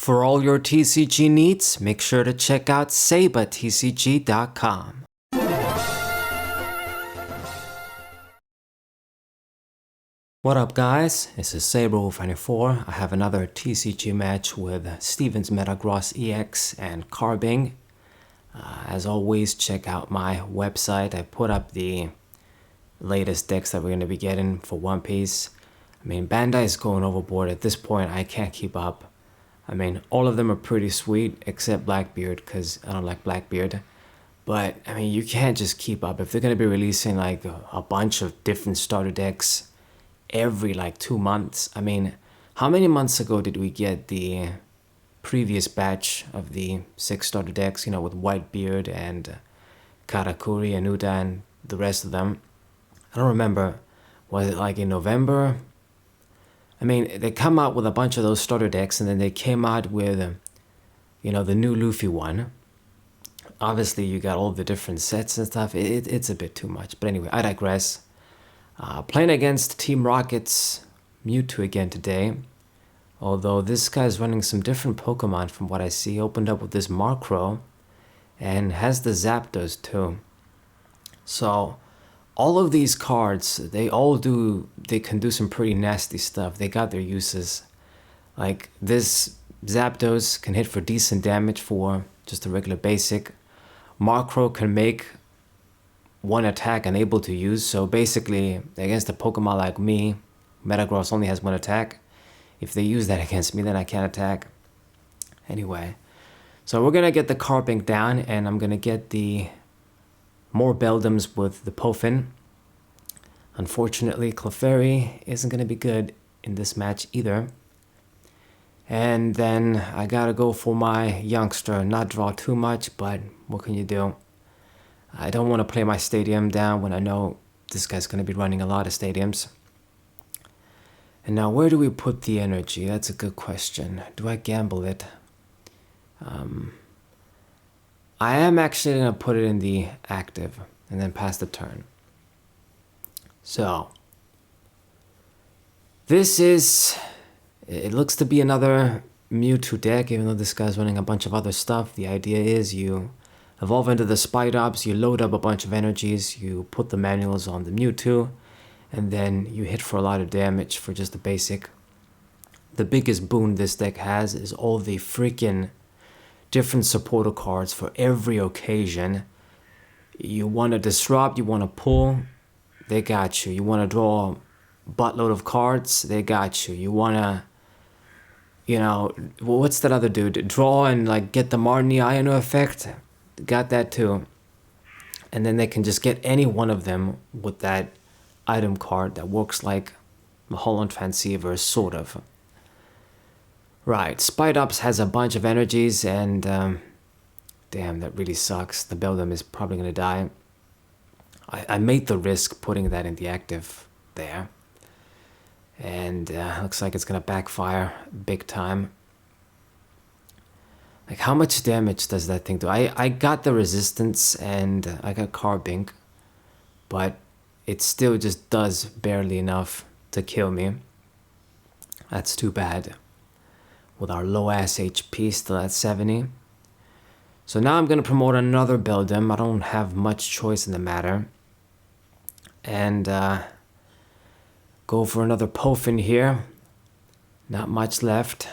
For all your TCG needs, make sure to check out sabatcg.com. What up guys, this is Saber24. I have another TCG match with Steven's Metagross EX and Carbink. As always, check out my website. I put up the latest decks that we're going to be getting for One Piece. I mean, Bandai is going overboard at this point. I can't keep up. I mean, all of them are pretty sweet except Blackbeard because I don't like Blackbeard. But I mean, you can't just keep up. If they're going to be releasing like a bunch of different starter decks every like 2 months. I mean, how many months ago did we get the previous batch of the 6 starter decks, you know, with Whitebeard and Karakuri and Uda and the rest of them? I don't remember. Was it like in November? I mean, they come out with a bunch of those starter decks and then they came out with, you know, the new Luffy one. Obviously, you got all the different sets and stuff. It's a bit too much. But anyway, I digress. Playing against Team Rocket's Mewtwo again today. Although this guy's running some different Pokemon from what I see. Opened up with this Markrow and has the Zapdos too. So all of these cards, they can do some pretty nasty stuff. They got their uses. Like this Zapdos can hit for decent damage for just a regular basic. Markrow can make one attack unable to use, so basically against a Pokemon like me, Metagross only has one attack. If they use that against me, then I can't attack. Anyway, so we're gonna get the Carbink down and I'm gonna get the more Beldums with the Pofin. Unfortunately, Clefairy isn't gonna be good in this match either. And then I gotta go for my youngster, not draw too much, but what can you do? I don't want to play my stadium down when I know this guy's going to be running a lot of stadiums. And now where do we put the energy? That's a good question. Do I gamble it? I am actually going to put it in the active and then pass the turn. So it looks to be another Mewtwo deck, even though this guy's running a bunch of other stuff. The idea is you evolve into the Spidops, you load up a bunch of energies, you put the manuals on the Mewtwo, and then you hit for a lot of damage for just the basic. The biggest boon this deck has is all the freaking different supporter cards for every occasion. You want to disrupt, you want to pull, they got you. You want to draw a buttload of cards, they got you. You want to, you know, what's that other dude? Draw and like get the Martini Iron effect. Got that too. And then they can just get any one of them with that item card that works like a Holland Transceiver, sort of. Right, Spidops has a bunch of energies and damn, that really sucks. The Beldum is probably gonna die. I made the risk putting that in the active there. And looks like it's gonna backfire big time. Like, how much damage does that thing do? I got the resistance and I got Carbink, but it still just does barely enough to kill me. That's too bad. With our low ass HP still at 70. So now I'm going to promote another Beldum. I don't have much choice in the matter. And go for another Pofin here. Not much left. I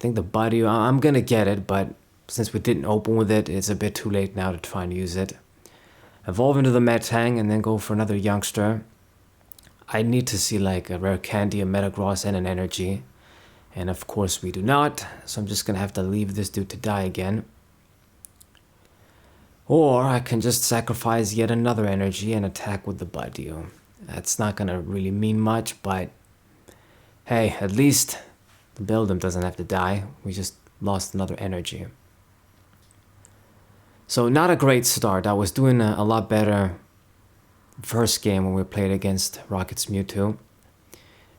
think the body, I'm gonna get it, but since we didn't open with it, it's a bit too late now to try and use it. Evolve into the Metang and then go for another youngster. I need to see like a rare candy, a Metagross, and an energy. And of course we do not, so I'm just gonna have to leave this dude to die again. Or I can just sacrifice yet another energy and attack with the Budew. That's not gonna really mean much, but hey, at least the Beldum doesn't have to die. We just lost another energy. So not a great start. I was doing a lot better first game when we played against Rocket's Mewtwo.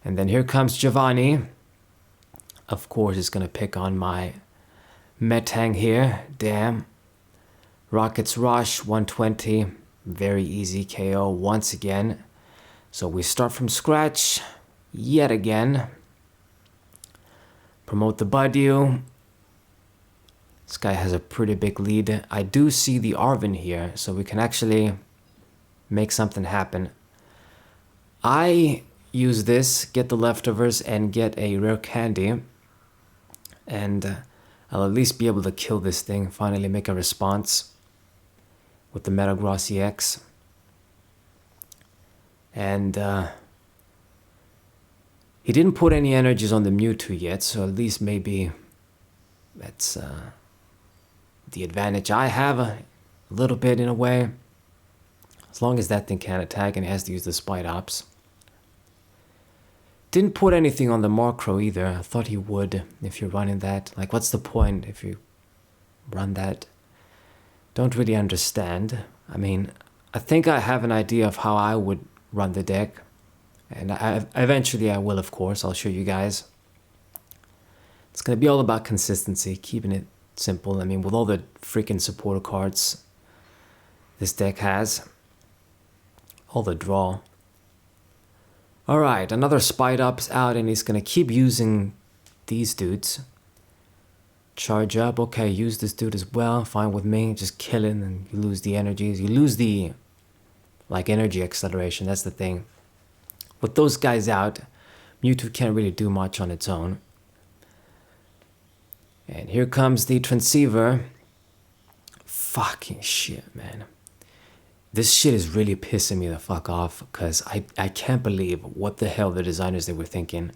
And then here comes Giovanni. Of course, he's going to pick on my Metang here. Damn. Rocket's Rush, 120. Very easy KO once again. So we start from scratch yet again. Promote the Badu. This guy has a pretty big lead. I do see the Arvin here, so we can actually make something happen. I use this, get the leftovers, and get a rare candy. And I'll at least be able to kill this thing, finally make a response with the Metagross EX. And he didn't put any energies on the Mewtwo yet, so at least maybe that's the advantage I have a little bit in a way. As long as that thing can't attack and it has to use the Spite Ops. Didn't put anything on the Markrow either. I thought he would if you're running that. Like, what's the point if you run that? Don't really understand. I mean, I think I have an idea of how I would run the deck. And eventually I will, of course. I'll show you guys. It's going to be all about consistency, keeping it simple. I mean, with all the freaking supporter cards this deck has. All the draw. Alright, another Spite Up's out and he's going to keep using these dudes. Charge up. Okay, use this dude as well. Fine with me. Just kill it and you lose the energies. You lose the, like, energy acceleration. That's the thing. With those guys out, Mewtwo can't really do much on its own. And here comes the Transceiver. Fucking shit, man. This shit is really pissing me the fuck off because I can't believe what the hell the designers they were thinking.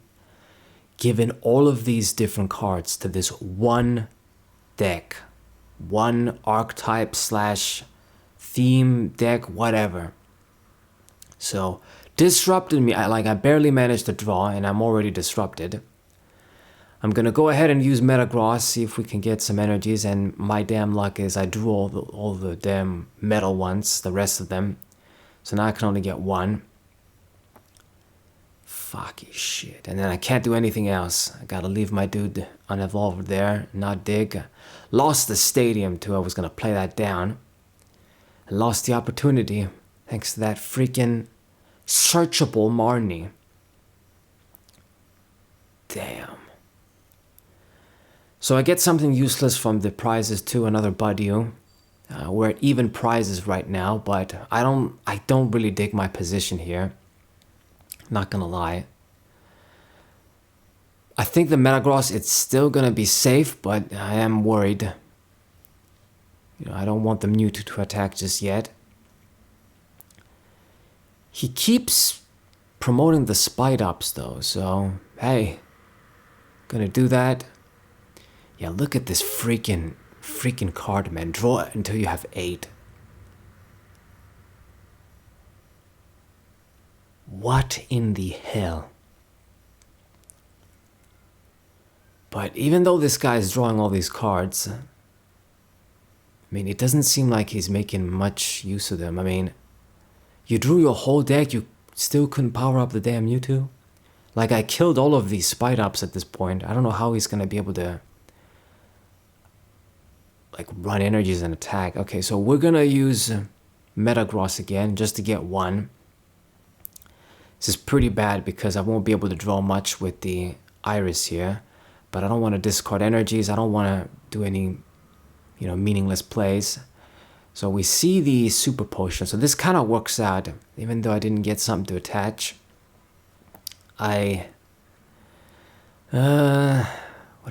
Giving all of these different cards to this one deck. One archetype / theme deck, whatever. So, disrupted me. I barely managed to draw and I'm already disrupted. I'm gonna go ahead and use Metagross, see if we can get some energies, and my damn luck is I drew all the damn metal ones, the rest of them. So now I can only get one. Fucking shit. And then I can't do anything else. I gotta leave my dude unevolved there, not dig. Lost the stadium too, I was gonna play that down. I lost the opportunity thanks to that freaking searchable Marnie. Damn. So I get something useless from the prizes too, another Badu. We're at even prizes right now, but I don't really dig my position here. Not gonna lie. I think the Metagross, it's still gonna be safe, but I am worried. You know, I don't want the Mewtwo to attack just yet. He keeps promoting the Spite Ups though, so hey, gonna do that. Yeah, look at this freaking card, man. Draw it until you have 8. What in the hell? But even though this guy is drawing all these cards, I mean, it doesn't seem like he's making much use of them. I mean, you drew your whole deck, you still couldn't power up the damn Mewtwo? Like, I killed all of these Spite Ups at this point. I don't know how he's gonna be able to like run energies and attack. Okay, so we're gonna use Metagross again just to get one. This is pretty bad because I won't be able to draw much with the Iris here, but I don't want to discard energies. I don't want to do any, you know, meaningless plays. So we see the Super Potion. So this kind of works out, even though I didn't get something to attach. What are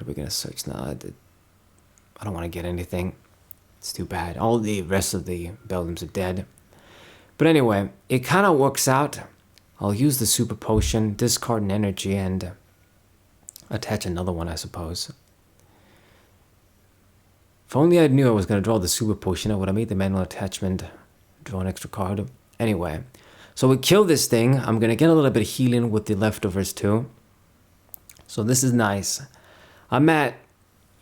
we gonna search now? I don't want to get anything. It's too bad. All the rest of the Beldums are dead. But anyway, it kind of works out. I'll use the Super Potion, discard an energy, and attach another one, I suppose. If only I knew I was going to draw the Super Potion, I would have made the manual attachment, draw an extra card. Anyway, so we kill this thing. I'm going to get a little bit of healing with the leftovers too. So this is nice. I'm at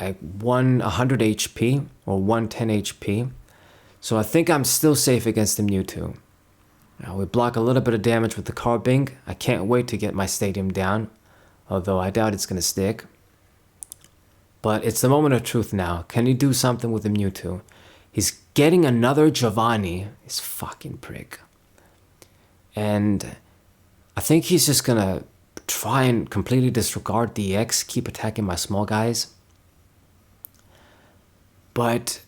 100 HP or 110 HP. So I think I'm still safe against the Mewtwo. Now we block a little bit of damage with the Carbink. I can't wait to get my stadium down, although I doubt it's going to stick. But it's the moment of truth now. Can he do something with the Mewtwo? He's getting another Giovanni. This fucking prick. And I think he's just going to try and completely disregard the EX, keep attacking my small guys. But,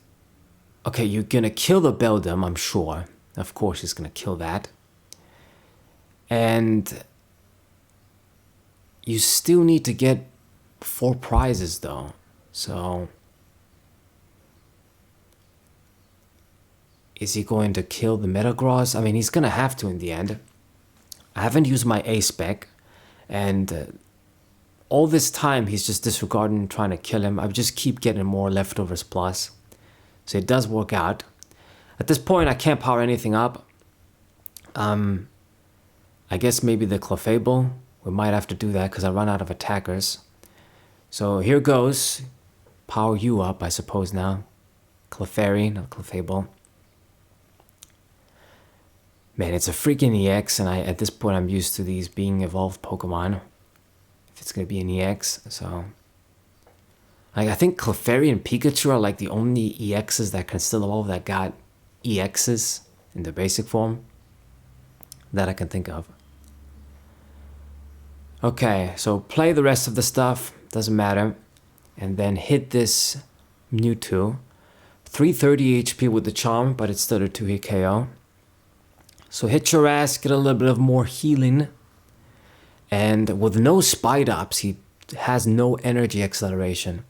okay, you're gonna kill the Beldum, I'm sure. Of course he's gonna kill that. And you still need to get 4 prizes though. So is he going to kill the Metagross? I mean, he's gonna have to in the end. I haven't used my A-Spec, and all this time he's just disregarding trying to kill him. I just keep getting more leftovers plus. So it does work out. At this point I can't power anything up. I guess maybe the Clefable. We might have to do that because I run out of attackers. So here goes. Power you up, I suppose now. Clefairy, not Clefable. Man, it's a freaking EX, and at this point I'm used to these being evolved Pokemon. If it's gonna be an EX, so. Like, I think Clefairy and Pikachu are like the only EXs that can still evolve that got EXs in the basic form that I can think of. Okay, so play the rest of the stuff, doesn't matter. And then hit this Mewtwo. 330 HP with the Charm, but it's still a 2-hit KO. So hit your ass, get a little bit of more healing. And with no Spite Ops, he has no energy acceleration.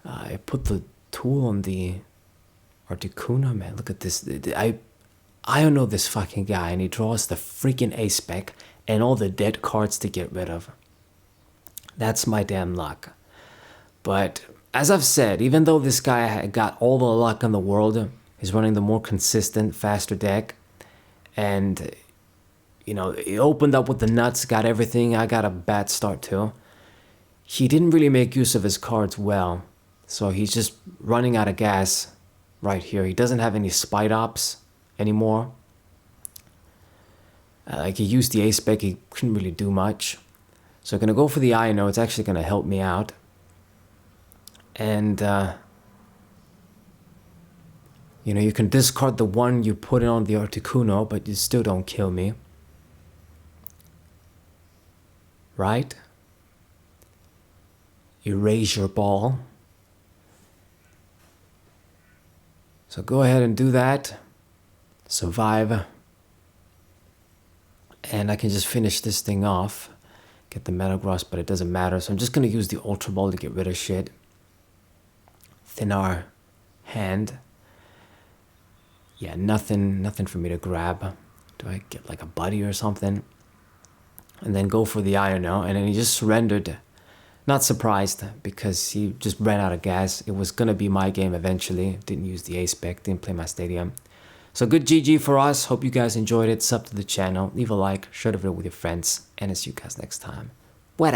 I put the tool on the Articuno, man, look at this. I don't know this fucking guy, and he draws the freaking A-Spec and all the dead cards to get rid of. That's my damn luck. But as I've said, even though this guy got all the luck in the world, he's running the more consistent, faster deck. And, you know, he opened up with the nuts, got everything. I got a bad start too. He didn't really make use of his cards well. So he's just running out of gas right here. He doesn't have any Spite Ops anymore. Like, he used the A-Spec, he couldn't really do much. So I'm going to go for the Ino. It's actually going to help me out. And, you know, you can discard the one you put in on the Articuno, but you still don't kill me. Right? Erase your ball. So go ahead and do that. Survive. And I can just finish this thing off. Get the Metagross, but it doesn't matter. So I'm just going to use the Ultra Ball to get rid of shit. Thin our hand. Yeah, nothing for me to grab. Do I get like a buddy or something? And then go for the Ino, and then he just surrendered. Not surprised, because he just ran out of gas. It was gonna be my game eventually. Didn't use the A-Spec, didn't play my stadium. So good GG for us. Hope you guys enjoyed it. Sub to the channel, leave a like, share the video with your friends, and I'll see you guys next time. What